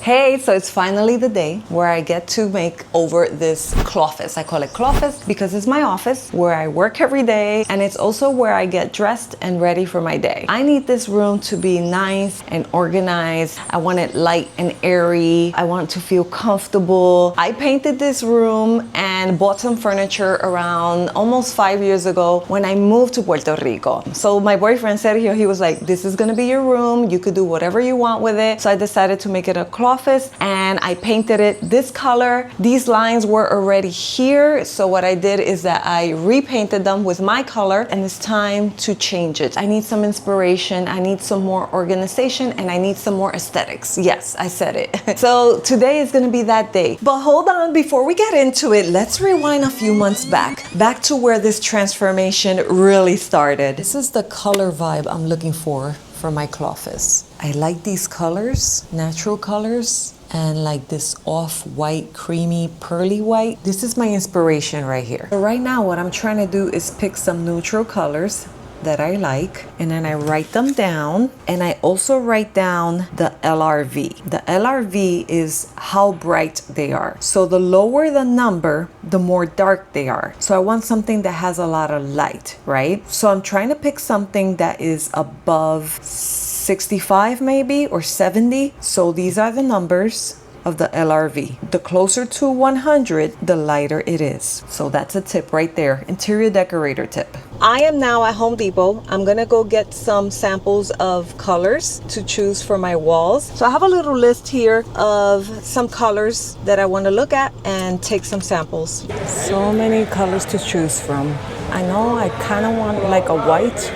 Hey, so it's finally the day where I get to make over this closet. I call it closet because it's my office where I work every day, and it's also where I get dressed and ready for my day. I need this room to be nice and organized. I want it light and airy. I want to feel comfortable. I painted this room and bought some furniture around almost 5 years ago when I moved to Puerto Rico. So my boyfriend Sergio, he was like, this is gonna be your room. You could do whatever you want with it. So I decided to make it a closet and I painted it this color. These lines were already here, so what I did is that I repainted them with my color, and it's time to change it. I need some inspiration, I need some more organization, and I need some more aesthetics. Yes, I said it. So today is gonna be that day. But hold on, before we get into it, let's rewind a few months back to where this transformation really started. This is the color vibe I'm looking for my closet. I like these colors, natural colors, and like this off-white, creamy, pearly white. This is my inspiration right here. So right now what I'm trying to do is pick some neutral colors that I like, and then I write them down, and I also write down the LRV. The LRV is how bright they are. So the lower the number, the more dark they are. So I want something that has a lot of light, right? So I'm trying to pick something that is above 65 maybe, or 70. So these are the numbers of the LRV. The closer to 100, the lighter it is. So that's a tip right there, interior decorator tip. I am now at Home Depot. I'm gonna go get some samples of colors to choose for my walls. So I have a little list here of some colors that I want to look at and take some samples. So many colors to choose from. I know I kind of want like a white,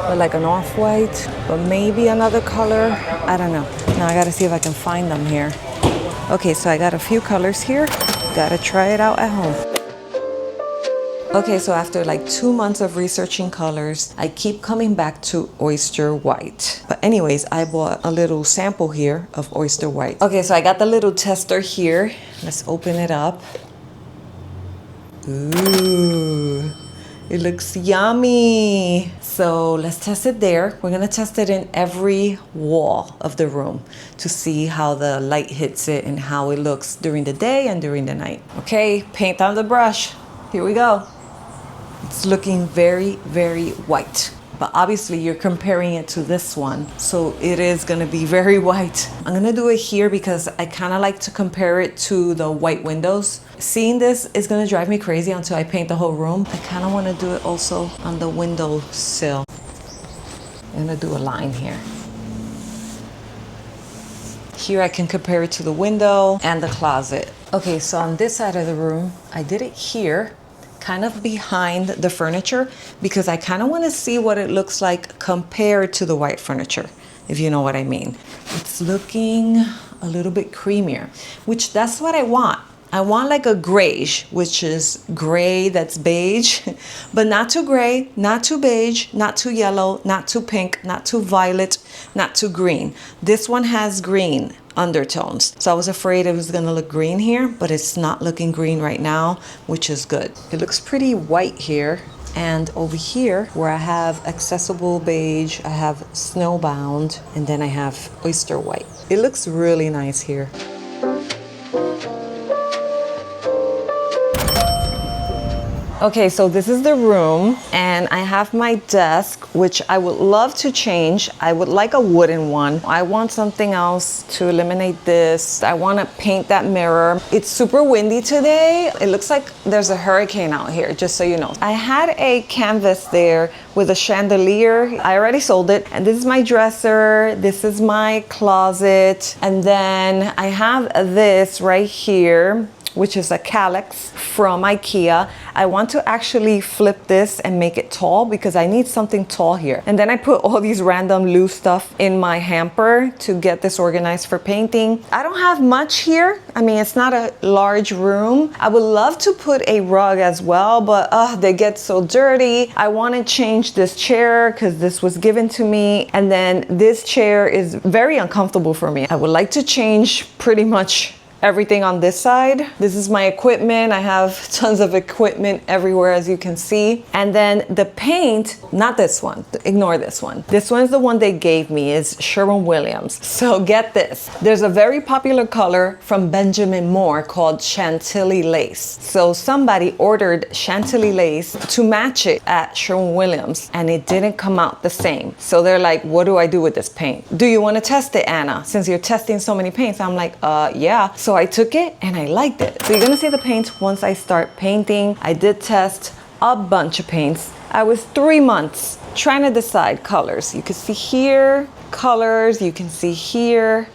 or like an off-white, but maybe another color. I don't know. Now I gotta see if I can find them here. Okay, so I got a few colors here. Gotta try it out at home. Okay, so after like 2 months of researching colors, I keep coming back to oyster white. But anyways, I bought a little sample here of oyster white. Okay, so I got the little tester here. Let's open it up. Ooh, it looks yummy. So let's test it there. We're gonna test it in every wall of the room to see how the light hits it and how it looks during the day and during the night. Okay, paint on the brush. Here we go. It's looking very, very white. But obviously you're comparing it to this one, so it is gonna be very white. I'm gonna do it here because I kinda like to compare it to the white windows. Seeing this is gonna drive me crazy until I paint the whole room. I kinda wanna do it also on the window sill. I'm gonna do a line here. Here I can compare it to the window and the closet. Okay, so on this side of the room, I did it here, kind of behind the furniture, because I kind of want to see what it looks like compared to the white furniture, if you know what I mean. It's looking a little bit creamier, which that's what I want. I want like a grayish, which is gray that's beige, but not too gray, not too beige, not too yellow, not too pink, not too violet, not too green. This one has green undertones. So I was afraid it was gonna look green here, but it's not looking green right now, which is good. It looks pretty white here. And over here, where I have accessible beige, I have snowbound, and then I have oyster white. It looks really nice here. Okay, so this is the room, and I have my desk, which I would love to change. I would like a wooden one. I want something else to eliminate this. I want to paint that mirror. It's super windy today. It looks like there's a hurricane out here, just so you know. I had a canvas there with a chandelier. I already sold it. And this is my dresser. This is my closet. And then I have this right here, which is a calyx from IKEA. I want to actually flip this and make it tall because I need something tall here. And then I put all these random loose stuff in my hamper to get this organized for painting. I don't have much here. I mean, it's not a large room. I would love to put a rug as well, but they get so dirty. I want to change this chair because this was given to me. And then this chair is very uncomfortable for me. I would like to change pretty much everything on this side. This is my equipment. I have tons of equipment everywhere, as you can see. And then the paint, not this one, ignore this one. This one is the one they gave me, is Sherwin-Williams. So get this. There's a very popular color from Benjamin Moore called Chantilly lace. So somebody ordered Chantilly lace to match it at Sherwin-Williams, and it didn't come out the same. So they're like, what do I do with this paint? Do you want to test it, Anna? Since you're testing so many paints. I'm like, yeah. So I took it and I liked it. So you're gonna see the paint once I start painting. I did test a bunch of paints. I was 3 months trying to decide colors. You can see here, colors. You can see here,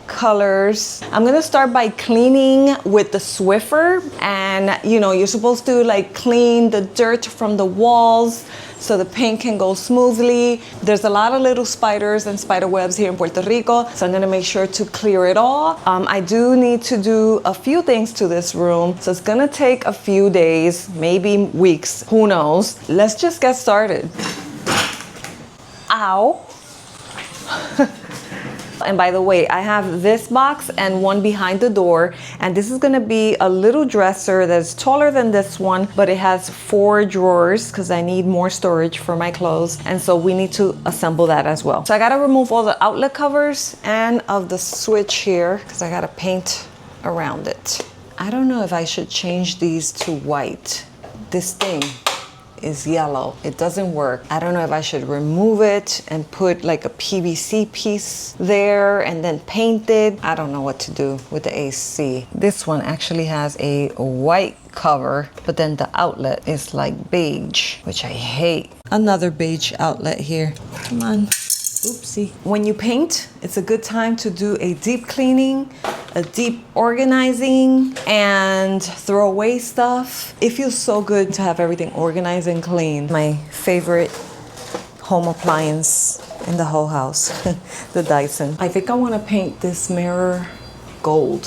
colors. I'm gonna start by cleaning with the Swiffer, and you know, you're supposed to like clean the dirt from the walls so the paint can go smoothly. There's a lot of little spiders and spider webs here in Puerto Rico, so I'm gonna make sure to clear it all. I do need to do a few things to this room, so it's gonna take a few days, maybe weeks, who knows. Let's just get started. Ow. And by the way, I have this box and one behind the door, and this is gonna be a little dresser that's taller than this one, but it has 4 drawers because I need more storage for my clothes, and so we need to assemble that as well. So I gotta remove all the outlet covers and of the switch here because I gotta paint around it. I don't know if I should change these to white. This thing is yellow. It doesn't work. I don't know if I should remove it and put like a PVC piece there and then paint it. I don't know what to do with the AC. This one actually has a white cover, but then the outlet is like beige, which I hate. Another beige outlet here. Come on. Oopsie. When you paint, it's a good time to do a deep cleaning, a deep organizing, and throw away stuff. It feels so good to have everything organized and clean. My favorite home appliance in the whole house, the Dyson. I think I want to paint this mirror gold.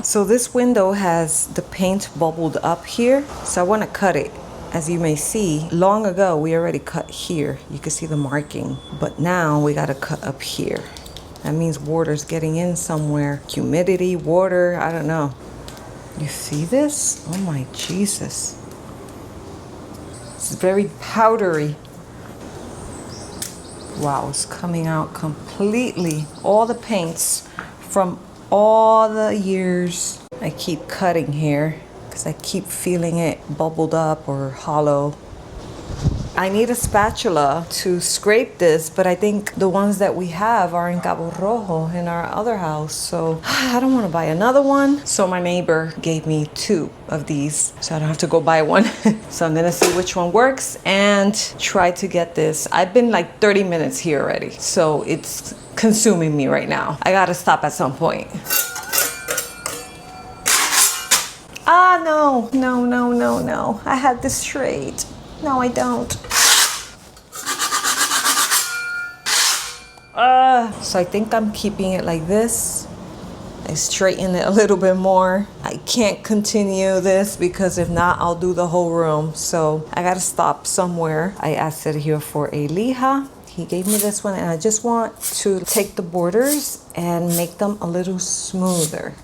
So this window has the paint bubbled up here, so I want to cut it. As you may see, long ago we already cut here. You can see the marking, but now we got to cut up here. That means water's getting in somewhere. Humidity, water, I don't know. You see this? Oh my Jesus. It's very powdery. Wow, it's coming out completely. All the paints from all the years. I keep cutting here because I keep feeling it bubbled up or hollow. I need a spatula to scrape this, but I think the ones that we have are in Cabo Rojo in our other house, so I don't want to buy another one. So my neighbor gave me 2 of these, so I don't have to go buy one. So I'm gonna see which one works and try to get this. I've been like 30 minutes here already, so it's consuming me right now. I gotta stop at some point. Ah, no, no, no, no, no. I had this straight. No, I don't. So I think I'm keeping it like this. I straighten it a little bit more. I can't continue this because if not, I'll do the whole room. So I gotta stop somewhere. I asked Sergio for a lija. He gave me this one, and I just want to take the borders and make them a little smoother.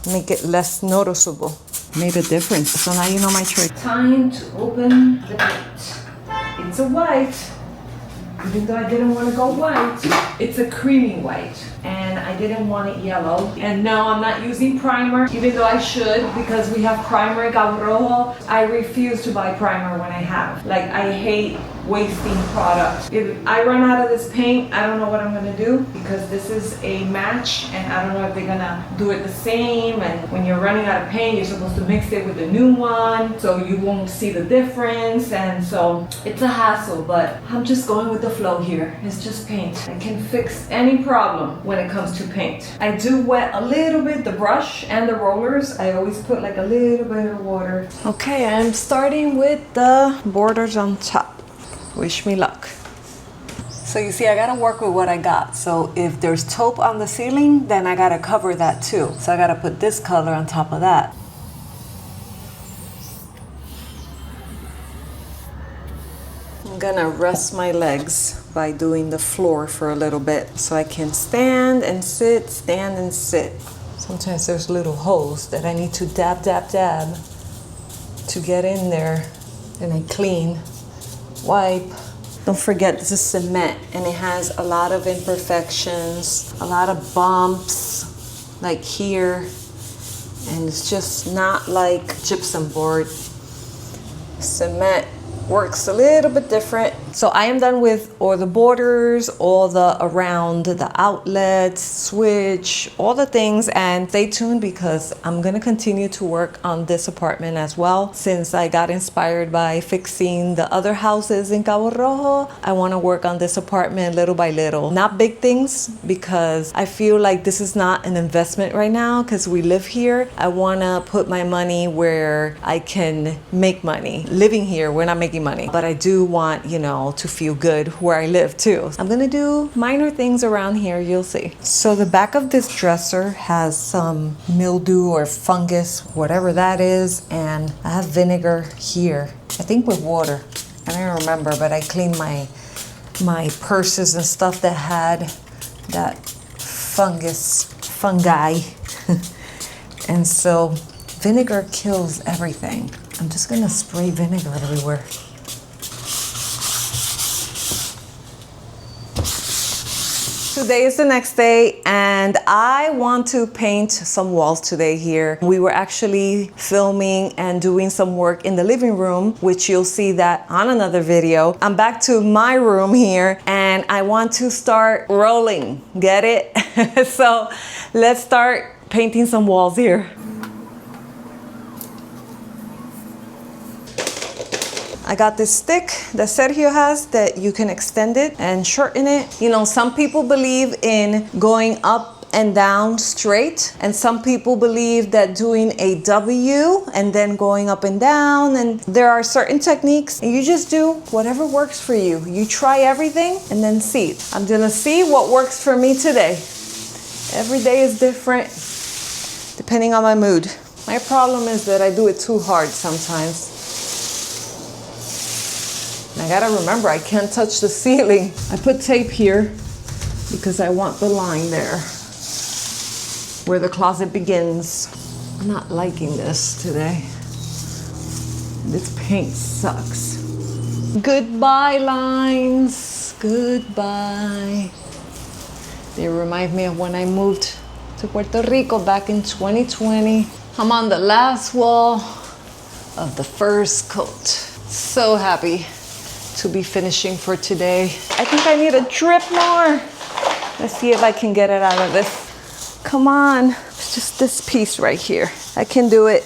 Make it less noticeable. Made a difference. So now you know my trick. Time to open the paint. It's a white. Even though I didn't want to go white, it's a creamy white. And I didn't want it yellow. And no, I'm not using primer, even though I should, because we have primer in Cabo Rojo. I refuse to buy primer when I have. Like, I hate wasting product. If I run out of this paint, I don't know what I'm gonna do, because this is a match and I don't know if they're gonna do it the same. And when you're running out of paint, you're supposed to mix it with the new one so you won't see the difference. And so it's a hassle, but I'm just going with the flow here. It's just paint. I can fix any problem when it comes to paint. I do wet a little bit the brush and the rollers. I always put like a little bit of water. Okay, I'm starting with the borders on top. Wish me luck. So you see, I gotta work with what I got. So if there's taupe on the ceiling, then I gotta cover that too. So I gotta put this color on top of that. I'm gonna rest my legs by doing the floor for a little bit so I can stand and sit, stand and sit. Sometimes there's little holes that I need to dab, dab, dab to get in there. And I clean, wipe. Don't forget, this is cement and it has a lot of imperfections, a lot of bumps, like here. And it's just not like gypsum board. Cement works a little bit different. So I am done with all the borders, all the around the outlets, switch, all the things, and stay tuned because I'm gonna continue to work on this apartment as well. Since I got inspired by fixing the other houses in Cabo Rojo, I wanna work on this apartment little by little. Not big things because I feel like this is not an investment right now because we live here. I wanna put my money where I can make money. Living here, we're not making money, but I do want, you know, to feel good where I live too. I'm gonna do minor things around here, you'll see. So the back of this dresser has some mildew or fungus, whatever that is, and I have vinegar here. I think with water. I don't remember, but I cleaned my purses and stuff that had that fungi. And so vinegar kills everything. I'm just gonna spray vinegar everywhere. Today is the next day and I want to paint some walls today here. We were actually filming and doing some work in the living room, which you'll see that on another video. I'm back to my room here and I want to start rolling. Get it? So let's start painting some walls here. I got this stick that Sergio has that you can extend it and shorten it. You know, some people believe in going up and down straight, and some people believe that doing a W and then going up and down, and there are certain techniques and you just do whatever works for you. You try everything and then see. I'm gonna see what works for me today. Every day is different depending on my mood. My problem is that I do it too hard sometimes. I gotta remember, I can't touch the ceiling. I put tape here because I want the line there where the closet begins. I'm not liking this today. This paint sucks. Goodbye lines, goodbye. They remind me of when I moved to Puerto Rico back in 2020. I'm on the last wall of the first coat. So happy to be finishing for today. I think I need a drip more. Let's see if I can get it out of this. Come on, it's just this piece right here. I can do it.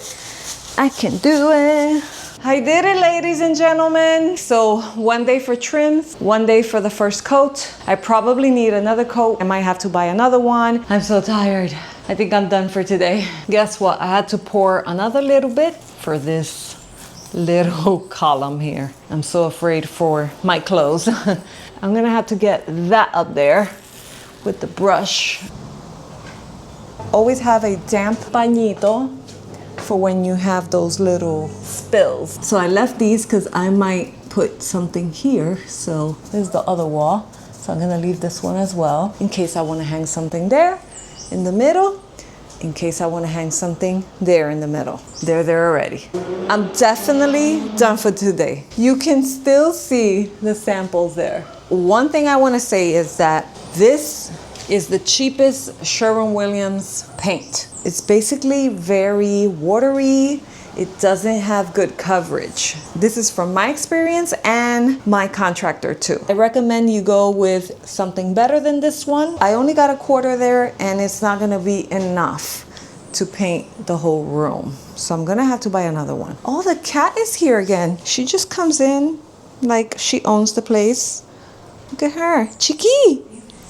I can do it. I did it, ladies and gentlemen. So one day for trims, one day for the first coat. I probably need another coat. I might have to buy another one. I'm so tired. I think I'm done for today. Guess what? I had to pour another little bit for this little column here. I'm so afraid for my clothes. I'm gonna have to get that up there with the brush. Always have a damp pañito for when you have those little spills. So I left these because I might put something here. So this is the other wall. So I'm gonna leave this one as well in case I wanna hang something there in the middle, in case I want to hang something there in the middle. They're there already. I'm definitely done for today. You can still see the samples there. One thing I want to say is that this is the cheapest Sherwin-Williams paint. It's basically very watery. It doesn't have good coverage. This is from my experience and my contractor too. I recommend you go with something better than this one. I only got a quarter there and it's not gonna be enough to paint the whole room. So I'm gonna have to buy another one. Oh, the cat is here again. She just comes in like she owns the place. Look at her, Chiqui.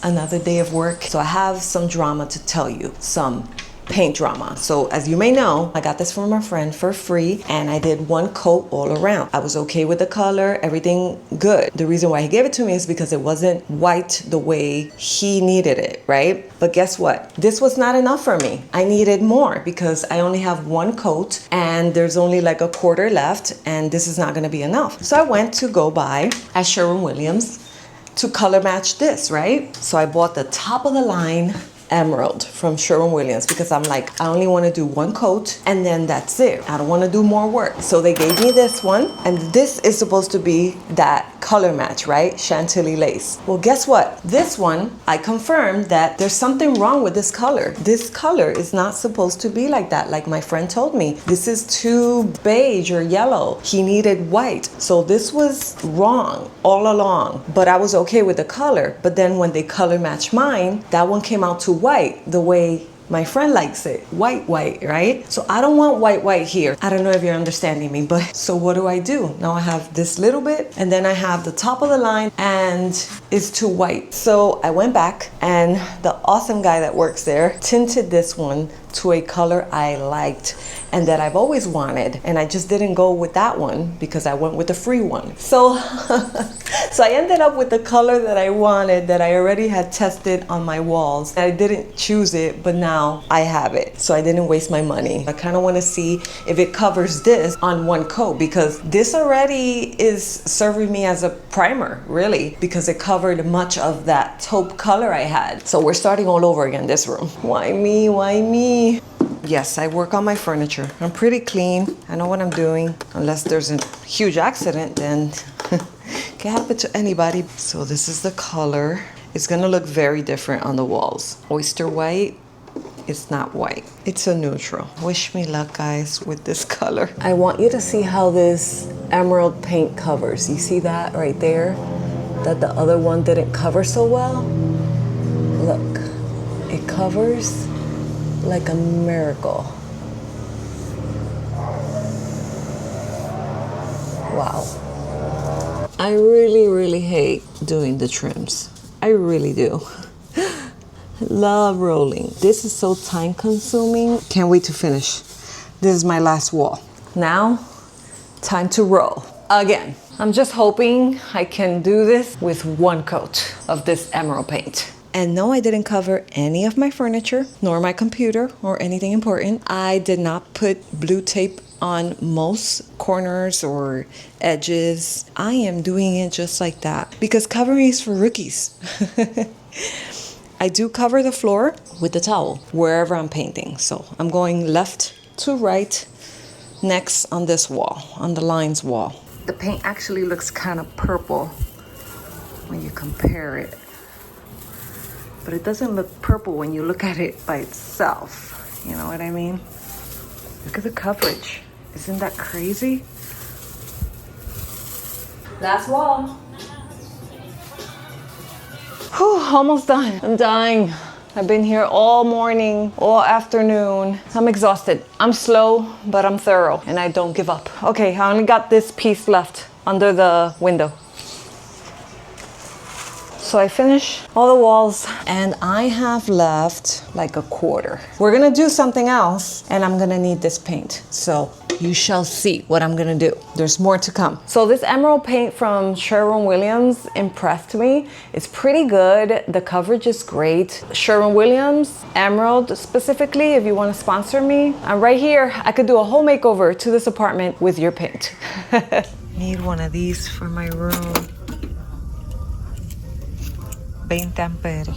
Another day of work. So I have some drama to tell you, some paint drama. So as you may know, I got this from a friend for free and I did one coat all around. I was okay with the color, everything good. The reason why he gave it to me is because it wasn't white the way he needed it, right? But guess what? This was not enough for me. I needed more because I only have one coat and there's only like a quarter left and this is not gonna be enough. So I went to go buy at Sherwin-Williams to color match this, right? So I bought the top of the line emerald from Sherwin-Williams because I'm like, I only want to do one coat and then that's it. I don't want to do more work. So they gave me this one, and this is supposed to be that color match, right? Chantilly lace. Well, guess what? This one, I confirmed that there's something wrong with this color. This color is not supposed to be like that. Like my friend told me, this is too beige or yellow. He needed white. So this was wrong all along, but I was okay with the color. But then when they color matched mine, that one came out to white the way my friend likes it. White, right? So I don't want white here. I don't know if you're understanding me, but so what do? Now I have this little bit, and then I have the top of the line, and it's too white. So I went back, and the awesome guy that works there tinted this one to a color I liked and that I've always wanted, and I just didn't go with that one because I went with the free one. So so I ended up with the color that I wanted, that I already had tested on my walls. I didn't choose it, but now I have it, so I didn't waste my money. I kind of want to see if it covers this on one coat, because this already is serving me as a primer, really, because it covered much of that taupe color I had. So we're starting all over again, this room. Why me? Why me? Yes, I work on my furniture. I'm pretty clean. I know what I'm doing. Unless there's a huge accident, then can happen to anybody. So this is the color. It's gonna look very different on the walls. Oyster white. It's not white. It's a neutral. Wish me luck, guys, with this color. I want you to see how this emerald paint covers. You see that right there? That the other one didn't cover so well? Look, it covers like a miracle. Wow. I really hate doing the trims. I really do. Love rolling. This is so time consuming. Can't wait to finish. This is my last wall. Now, time to roll again. I'm just hoping I can do this with one coat of this emerald paint. And no, I didn't cover any of my furniture, nor my computer, or anything important. I did not put blue tape on most corners or edges. I am doing it just like that because covering is for rookies. I do cover the floor with the towel wherever I'm painting. So I'm going left to right, next on this wall, on the lines wall. The paint actually looks kind of purple when you compare it. But it doesn't look purple when you look at it by itself. You know what I mean? Look at the coverage. Isn't that crazy? Last wall. Whew, almost done. I'm dying. I've been here all morning, all afternoon. I'm exhausted. I'm slow, but I'm thorough, and I don't give up. Okay, I only got this piece left under the window. So I finished all the walls, and I have left like a quarter. We're gonna do something else, and I'm gonna need this paint. So you shall see what I'm gonna do. There's more to come. So this emerald paint from Sherwin-Williams impressed me. It's pretty good. The coverage is great. Sherwin-Williams, emerald specifically, if you wanna sponsor me, I'm right here. I could do a whole makeover to this apartment with your paint. Need one of these for my room. 20 amperes.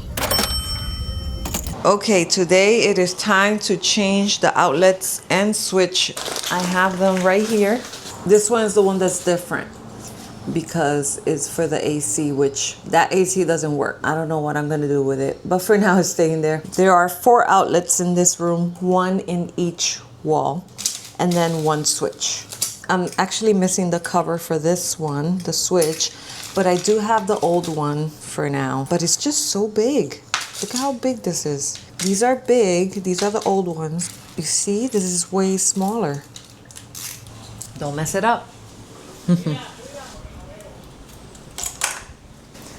Okay, today it is time to change the outlets and switch. I have them right here. This one is the one that's different because it's for the AC, which that AC doesn't work. I don't know what I'm gonna do with it, but for now it's staying there. There are 4 outlets in this room, 1 in each wall, and then 1 switch. I'm actually missing the cover for this one, the switch, but I do have the old one for now. But it's just so big. Look at how big this is. These are big. These are the old ones. You see, this is way smaller. Don't mess it up.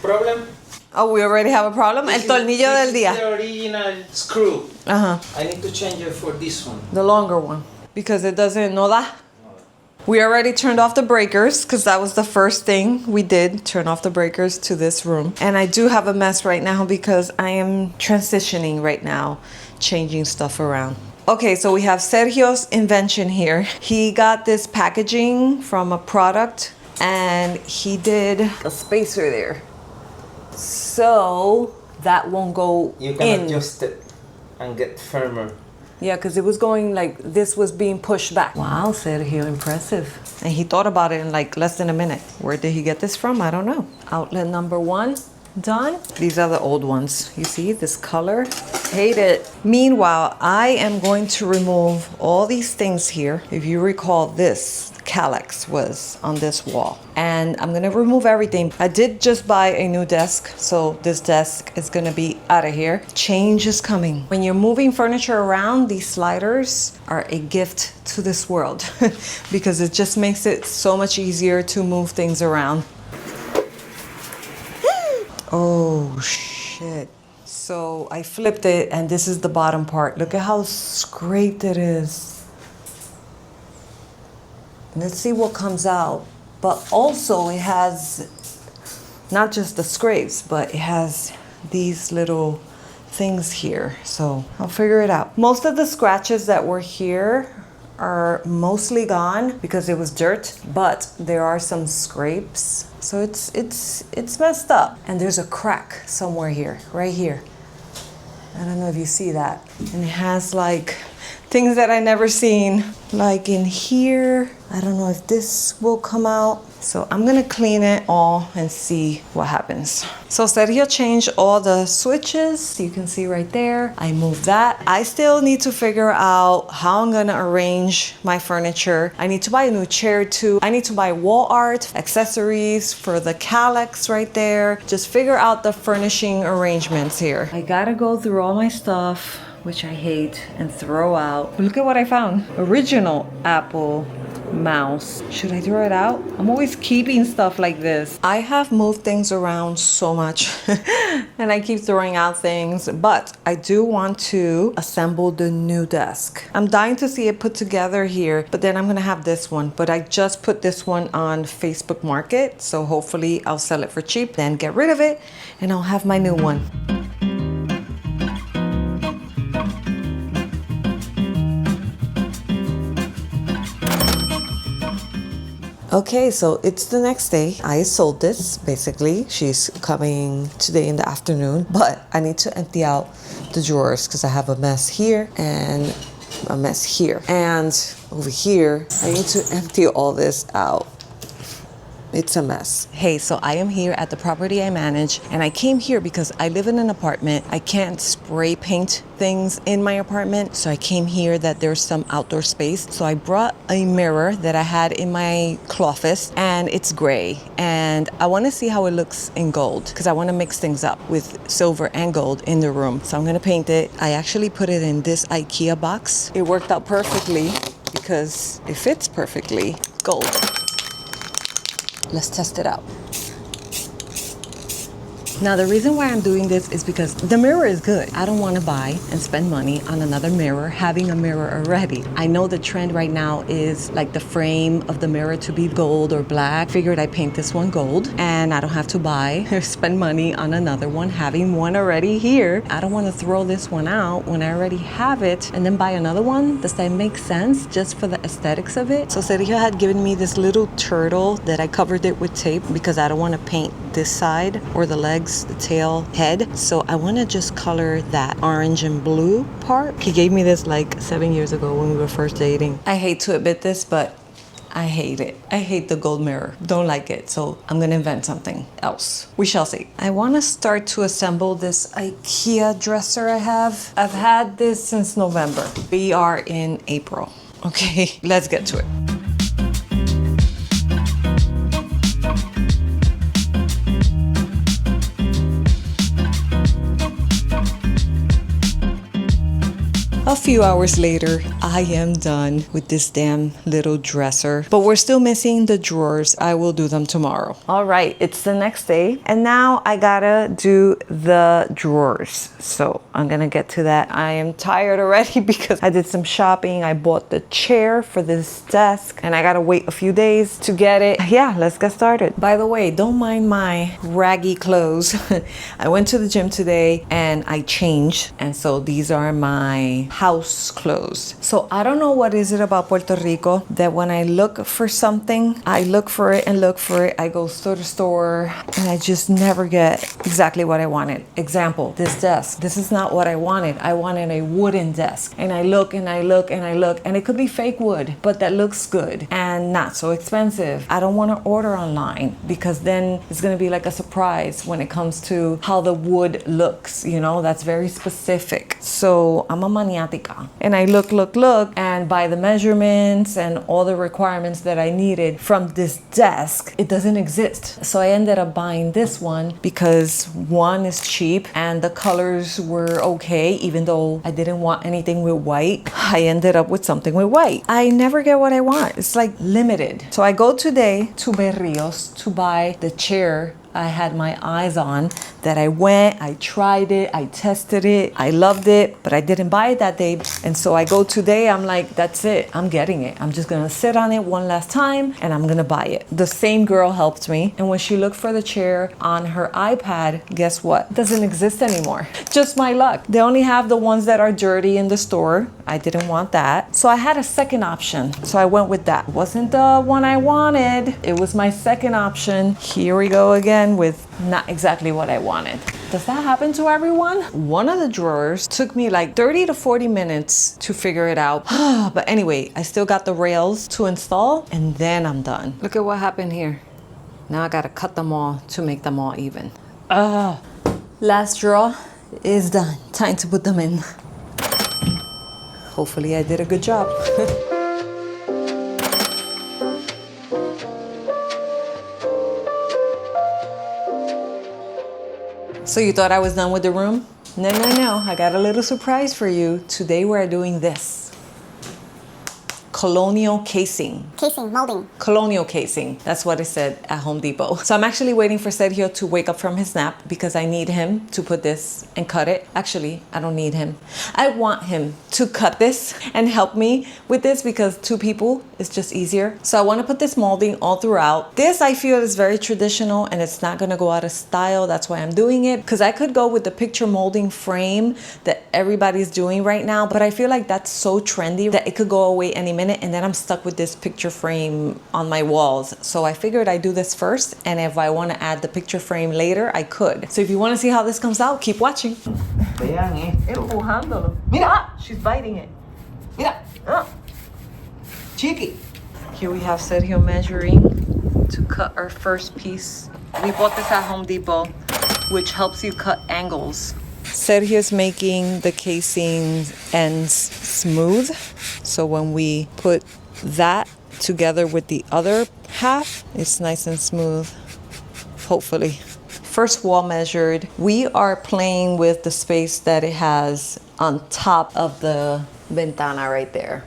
Problem? Oh, we already have a problem? El tornillo del día. This is the original screw. Uh-huh. I need to change it for this one. The longer one. Because it doesn't, no da. We already turned off the breakers because that was the first thing we did, turn off the breakers to this room. And I do have a mess right now because I am transitioning right now, changing stuff around. Okay, so we have Sergio's invention here. He got this packaging from a product and he did a spacer there. So that won't go You can in. adjust it. and get firmer. Yeah, because it was going like this was being pushed back. Wow, Sergio, impressive. And he thought about it in like less than a minute. Where did he get this from? I don't know. Outlet number 1, done. These are the old ones. You see this color? Hate it. Meanwhile, I am going to remove all these things here. If you recall, this calyx was on this wall. And I'm gonna remove everything. I did just buy a new desk, so this desk is gonna be out of here. Change is coming. When you're moving furniture around, these sliders are a gift to this world because it just makes it so much easier to move things around. Oh, shit. So I flipped it and this is the bottom part. Look at how scraped it is. Let's see what comes out. But also it has not just the scrapes, but it has these little things here. So I'll figure it out. Most of the scratches that were here are mostly gone because it was dirt, but there are some scrapes. So it's messed up. And there's a crack somewhere here, right here. I don't know if you see that. And it has like things that I never seen, like in here. I don't know if this will come out. So I'm gonna clean it all and see what happens. So Sergio changed all the switches. You can see right there. I moved that. I still need to figure out how I'm gonna arrange my furniture. I need to buy a new chair too. I need to buy wall art, accessories for the calyx right there. Just figure out the furnishing arrangements here. I gotta go through all my stuff, which I hate, and throw out. Look at what I found. Original Apple mouse. Should I throw it out? I'm always keeping stuff like this. I have moved things around so much and I keep throwing out things, but I do want to assemble the new desk. I'm dying to see it put together here, but then I'm gonna have this one. But I just put this one on Facebook Market, so hopefully I'll sell it for cheap, then get rid of it, and I'll have my new one. Okay, so it's the next day. I sold this, basically. She's coming today in the afternoon, but I need to empty out the drawers because I have a mess here and a mess here. And over here, I need to empty all this out. It's a mess. Hey, so I am here at the property I manage, and I came here because I live in an apartment. I can't spray paint things in my apartment, so I came here that there's some outdoor space. So I brought a mirror that I had in my closet, and it's gray. And I want to see how it looks in gold because I want to mix things up with silver and gold in the room. So I'm going to paint it. I actually put it in this IKEA box. It worked out perfectly because it fits perfectly. Gold. Let's test it out. Now, the reason why I'm doing this is because the mirror is good. I don't want to buy and spend money on another mirror, having a mirror already. I know the trend right now is like the frame of the mirror to be gold or black. Figured I'd paint this one gold and I don't have to buy or spend money on another one, having one already here. I don't want to throw this one out when I already have it and then buy another one. Does that make sense just for the aesthetics of it? So Sergio had given me this little turtle that I covered it with tape because I don't want to paint this side or the legs, the tail, head. So I want to just color that orange and blue part. He gave me this like 7 years ago when we were first dating. I hate to admit this, but I hate it. I hate the gold mirror. Don't like it. So I'm gonna invent something else. We shall see. I want to start to assemble this IKEA dresser I have. I've had this since November. We are in April. Okay, let's get to it. A few hours later, I am done with this damn little dresser, but we're still missing the drawers. I will do them tomorrow. All right, it's the next day, and now I gotta do the drawers. So I'm gonna get to that. I am tired already because I did some shopping. I bought the chair for this desk, and I gotta wait a few days to get it. Yeah, let's get started. By the way, don't mind my raggy clothes. I went to the gym today, and I changed, and so these are my house house clothes. So I don't know what is it about Puerto Rico that when I look for something, I look for it and look for it. I go store to store and I just never get exactly what I wanted. Example, this desk. This is not what I wanted. I wanted a wooden desk. And I look and I look and I look, and it could be fake wood, but that looks good and not so expensive. I don't want to order online because then it's going to be like a surprise when it comes to how the wood looks, you know, that's very specific. So I'm a maniática and I look, and by the measurements and all the requirements that I needed from this desk, it doesn't exist. So I ended up buying this one because one is cheap and the colors were okay, even though I didn't want anything with white. I ended up with something with white. I never get what I want. It's like limited. So I go today to Berrios to buy the chair I had my eyes on, that I went, I tried it, I tested it, I loved it, but I didn't buy it that day. And so I go today, I'm like, that's it, I'm getting it. I'm just gonna sit on it one last time and I'm gonna buy it. The same girl helped me. And when she looked for the chair on her iPad, guess what? It doesn't exist anymore. Just my luck. They only have the ones that are dirty in the store. I didn't want that. So I had a second option. So I went with that. Wasn't the one I wanted. It was my second option. Here we go again with not exactly what I wanted. Does that happen to everyone? One of the drawers took me like 30 to 40 minutes to figure it out. But anyway, I still got the rails to install and then I'm done. Look at what happened here. Now I gotta cut them all to make them all even. Last drawer is done. Time to put them in. Hopefully I did a good job. So you thought I was done with the room? No. I got a little surprise for you. Today we're doing this. Colonial casing. Casing, molding. Colonial casing. That's what it said at Home Depot. So I'm actually waiting for Sergio to wake up from his nap because I need him to put this and cut it. Actually, I don't need him. I want him to cut this and help me with this because two people is just easier. So I want to put this molding all throughout. This I feel is very traditional and it's not going to go out of style. That's why I'm doing it, because I could go with the picture molding frame that everybody's doing right now, but I feel like that's so trendy that it could go away any minute. And then I'm stuck with this picture frame on my walls. So I figured I'd do this first, and if I want to add the picture frame later, I could. So if you want to see how this comes out, keep watching. Vean empujándolo. Mira, she's biting it. Mira, chiqui. Here we have Sergio measuring to cut our first piece. We bought this at Home Depot, which helps you cut angles. Sergio's making the casing ends smooth. So when we put that together with the other half, it's nice and smooth, hopefully. First wall measured. We are playing with the space that it has on top of the ventana right there.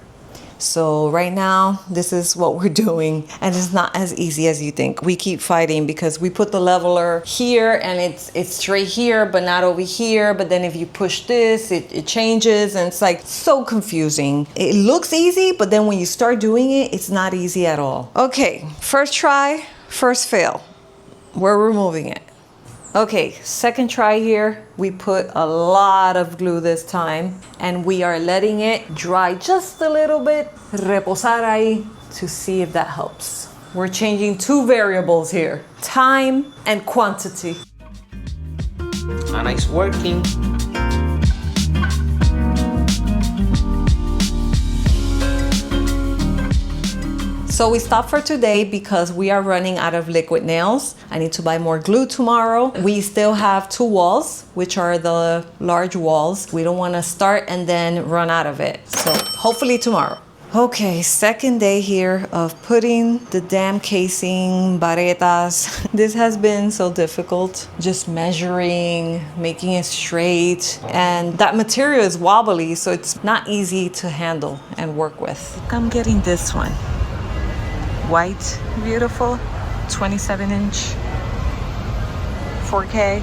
So right now, this is what we're doing, and it's not as easy as you think. We keep fighting because we put the leveler here and it's straight here, but not over here. But then if you push this, it changes, and it's like so confusing. It looks easy, but then when you start doing it, it's not easy at all. Okay, first try, first fail. We're removing it. Okay, second try here. We put a lot of glue this time and we are letting it dry just a little bit, reposar ahí, to see if that helps. We're changing two variables here, time and quantity. And it's working. So we stopped for today because we are running out of liquid nails. I need to buy more glue tomorrow. We still have two walls, which are the large walls. We don't want to start and then run out of it. So hopefully tomorrow. Okay, second day here of putting the damn casing, varetas. This has been so difficult. Just measuring, making it straight. And that material is wobbly, so it's not easy to handle and work with. I'm getting this one. White, beautiful, 27-inch, 4K.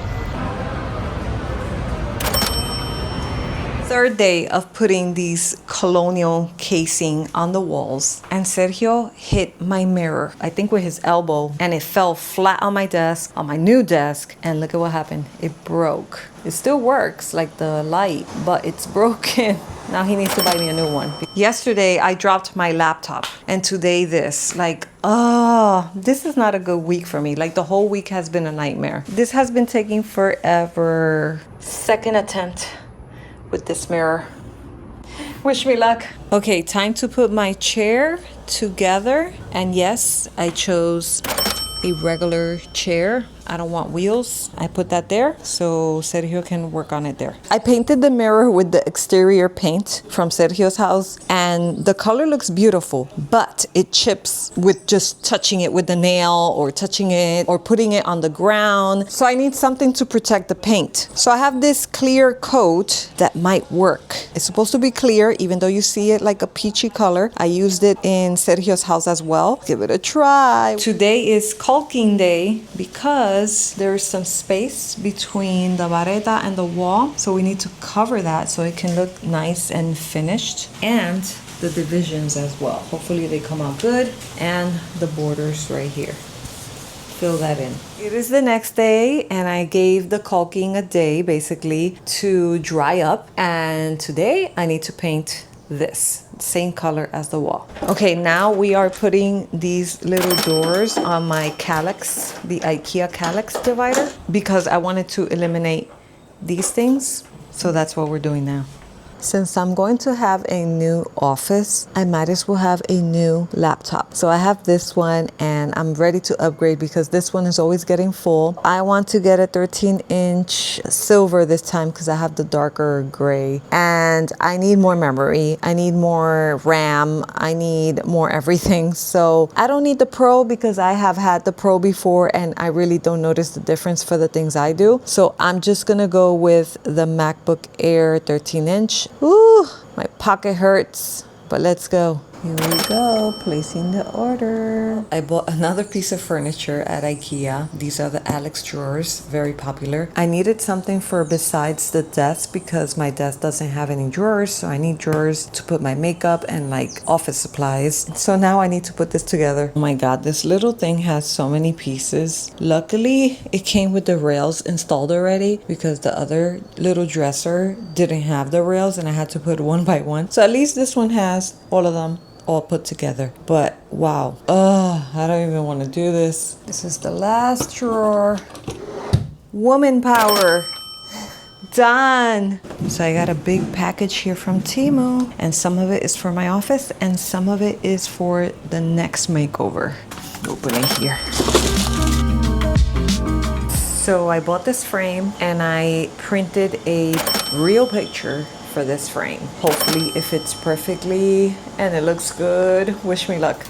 Third day of putting these colonial casing on the walls, and Sergio hit my mirror, I think with his elbow, and it fell flat on my desk, on my new desk, and look at what happened. It broke. It still works like the light, but it's broken. Now he needs to buy me a new one. Yesterday I dropped my laptop, and today this. Like, oh, this is not a good week for me. Like, the whole week has been a nightmare. This has been taking forever. Second attempt with this mirror. Wish me luck. Okay, time to put my chair together. And yes, I chose a regular chair. I don't want wheels. I put that there so Sergio can work on it there. I painted the mirror with the exterior paint from Sergio's house, and the color looks beautiful, but it chips with just touching it with the nail or touching it or putting it on the ground. So I need something to protect the paint. So I have this clear coat that might work. It's supposed to be clear, even though you see it like a peachy color. I used it in Sergio's house as well. Give it a try. Today is caulking day because there's some space between the vareta and the wall, so we need to cover that so it can look nice and finished, and the divisions as well. Hopefully they come out good, and the borders right here. Fill that in. It is the next day, and I gave the caulking a day basically to dry up, and today I need to paint this same color as the wall. Okay, now we are putting these little doors on my calyx, the IKEA calyx divider, because I wanted to eliminate these things. So that's what we're doing now. Since I'm going to have a new office, I might as well have a new laptop. So I have this one, and I'm ready to upgrade because this one is always getting full. I want to get a 13-inch silver this time because I have the darker gray, and I need more memory. I need more RAM. I need more everything. So I don't need the Pro because I have had the Pro before, and I really don't notice the difference for the things I do. So I'm just gonna go with the MacBook Air 13-inch. Ooh, my pocket hurts, but let's go. Here we go, placing the order. I bought another piece of furniture at IKEA. These are the Alex drawers, very popular. I needed something for besides the desk because my desk doesn't have any drawers, so I need drawers to put my makeup and like office supplies. So now I need to put this together. Oh my God, this little thing has so many pieces. Luckily, it came with the rails installed already because the other little dresser didn't have the rails and I had to put one by one. So at least this one has all of them all put together. But wow, I don't even want to do this. This is the last drawer. Woman power. Done. So I got a big package here from Temu, and some of it is for my office and some of it is for the next makeover. Open it here. So I bought this frame and I printed a real picture for this frame. Hopefully it fits perfectly and it looks good. Wish me luck.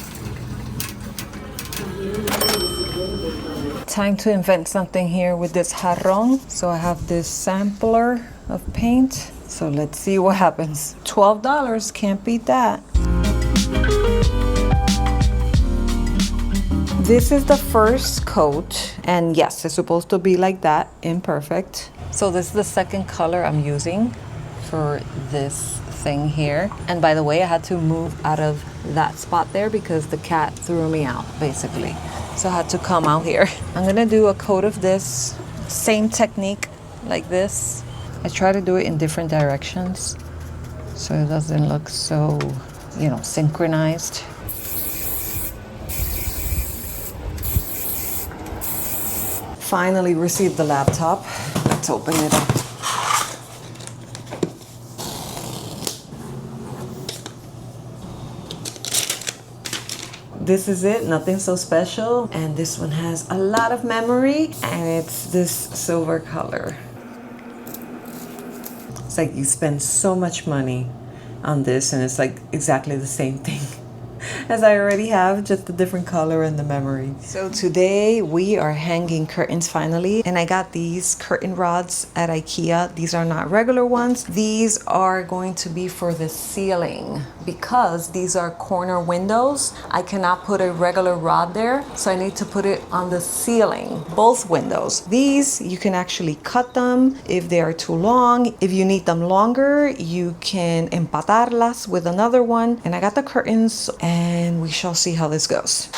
Time to invent something here with this jarrón. So I have this sampler of paint. So let's see what happens. $12, can't beat that. This is the first coat, and yes, it's supposed to be like that, imperfect. So this is the second color I'm using for this thing here. And by the way, I had to move out of that spot there because the cat threw me out, basically. So I had to come out here. I'm gonna do a coat of this, same technique like this. I try to do it in different directions so it doesn't look so, synchronized. Finally received the laptop. Let's open it up. This is it, nothing so special. And this one has a lot of memory, and it's this silver color. It's like you spend so much money on this and it's like exactly the same thing. as I already have, just a different color in the memory. So today we are hanging curtains finally, and I got these curtain rods at IKEA. These are not regular ones. These are going to be for the ceiling because these are corner windows. I cannot put a regular rod there, so I need to put it on the ceiling, both windows. These, you can actually cut them if they are too long. If you need them longer, you can empatarlas with another one. And I got the curtains, and we shall see how this goes.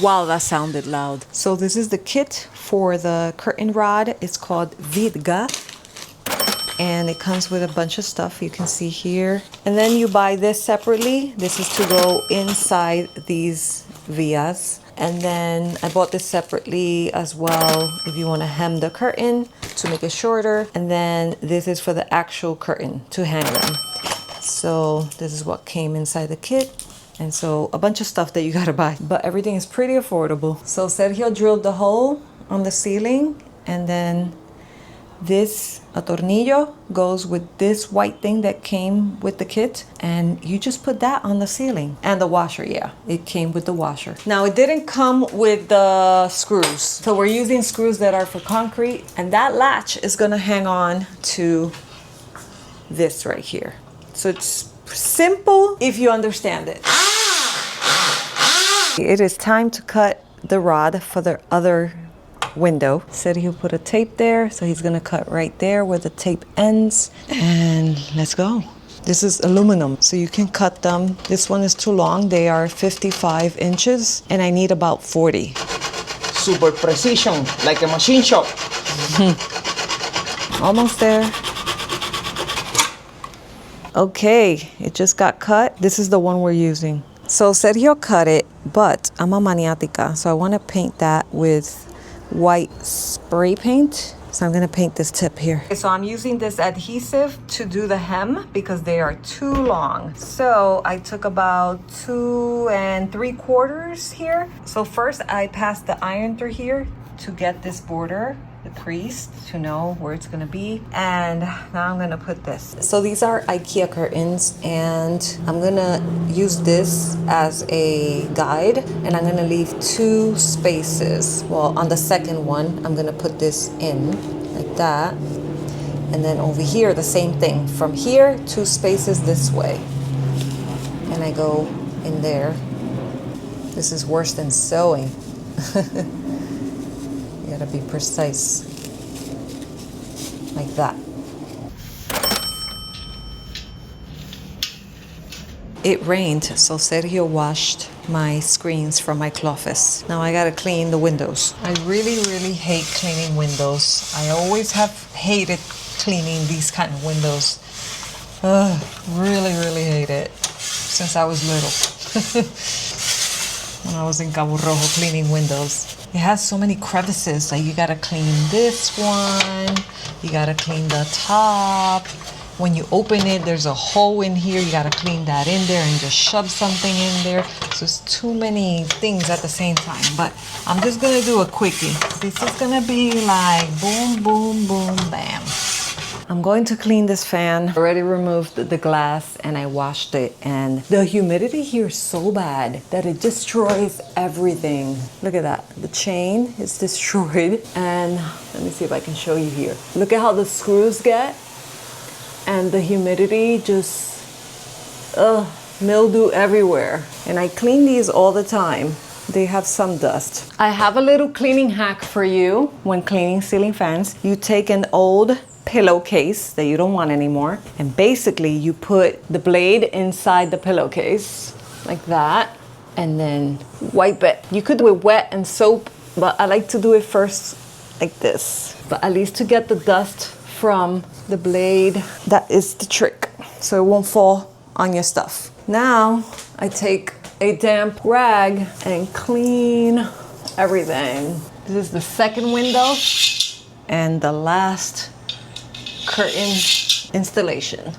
Wow, that sounded loud. So this is the kit for the curtain rod. It's called Vidga, and it comes with a bunch of stuff you can see here. And then you buy this separately. This is to go inside these vias. And then I bought this separately as well if you want to hem the curtain to make it shorter. And then this is for the actual curtain to hang them. So this is what came inside the kit. And so a bunch of stuff that you gotta buy, but everything is pretty affordable. So Sergio drilled the hole on the ceiling, and then this a tornillo goes with this white thing that came with the kit, and you just put that on the ceiling. And the washer, yeah, it came with the washer. Now it didn't come with the screws, so we're using screws that are for concrete, and that latch is gonna hang on to this right here. So it's simple if you understand it. It is time to cut the rod for the other window. Said he'll put a tape there, so he's gonna cut right there where the tape ends, and let's go. This is aluminum, so you can cut them. This one is too long. They are 55 inches, and I need about 40. Super precision, like a machine shop. Almost there. Okay, it just got cut. This is the one we're using. So Sergio cut it, but I'm a maniática, so I want to paint that with white spray paint. So I'm gonna paint this tip here. Okay, so I'm using this adhesive to do the hem because they are too long. So I took about 2 3/4 here. So first I passed the iron through here to get this border, the crease, to know where it's gonna be. And now I'm gonna put this. So these are IKEA curtains, and I'm gonna use this as a guide, and I'm gonna leave 2 spaces. Well, on the second one, I'm gonna put this in like that. And then over here, the same thing. From here, 2 spaces this way. And I go in there. This is worse than sewing. You gotta be precise, like that. It rained, so Sergio washed my screens from my clofes. Now I gotta clean the windows. I really, really hate cleaning windows. I always have hated cleaning these kind of windows. Really, really hate it since I was little. When I was in Cabo Rojo cleaning windows. It has so many crevices, like you gotta clean this one, you gotta clean the top. When you open it, there's a hole in here, you gotta clean that in there and just shove something in there. So it's too many things at the same time, but I'm just gonna do a quickie. This is gonna be like boom, boom, boom, bam. I'm going to clean this fan. I already removed the glass and I washed it, and the humidity here is so bad that it destroys everything. Look at that. The chain is destroyed, and let me see if I can show you here. Look at how the screws get, and the humidity just, mildew everywhere. And I clean these all the time. They have some dust. I have a little cleaning hack for you when cleaning ceiling fans. You take an old pillowcase that you don't want anymore, and basically you put the blade inside the pillowcase like that, and then wipe it. You could do it wet and soap, but I like to do it first like this, but at least to get the dust from the blade. That is the trick, so it won't fall on your stuff. Now I take a damp rag and clean everything. This is the second window and the last curtain installation.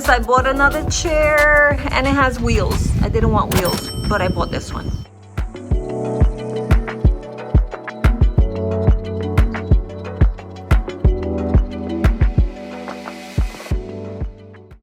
this, I bought another chair and it has wheels. I didn't want wheels, but I bought this one.